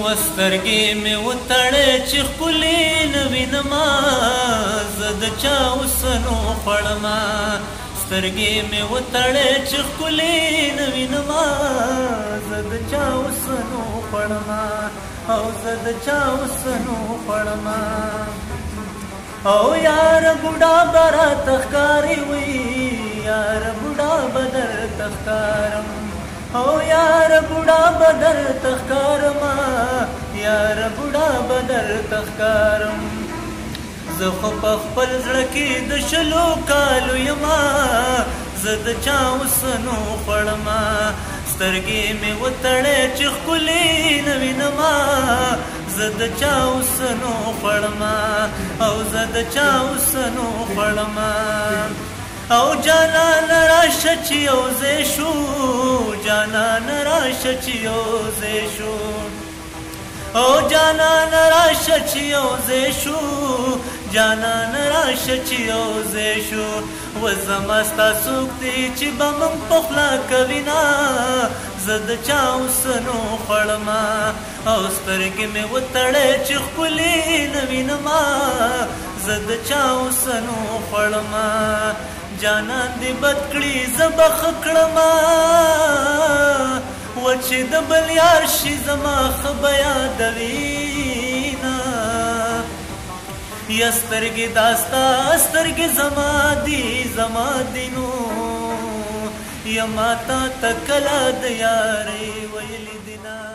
وسترګې مې وتړې چې ښکلې نه وینما زه د چا اوسنو خوړما سترګې مې وتړې چې ښکلې نه وینما زه د چا اوسنو خوړما او زه د چا اوسنو خوړما او یار بوډا به راته ښکاري وي یار بوډا به درته ښکارم او یار بوډا به درته ښکارما یار بوډا به درته ښکارم زه خو په خپل زړه کې د شلو کالو یما زه د چا اوسنو خوړما سترګې مې وتړې چې ښکلې نه وینما زه د چا اوسنو خوړما او زه د چا اوسنو خوړما او جانان راشه چې یوځای شو جانان راشه چې یوځای شو او جانان راشه چې یوځای شو جانان راشه چې یوځای شو و زما ستا څوک دی چې به موږ په خوله کوینه زه د چا اوسنو خوړما او سترګې مې وتړې چې ښکلې نه وینما زه د چا اوسنو خوړما جانان دې بد کړي زه به ښه کړما و چې د بل یار شي زما ښه به یادوینه یا سترګې دا ستا سترګې زما دي نو یا ما تا ته کله د یارۍ ویلي دي نه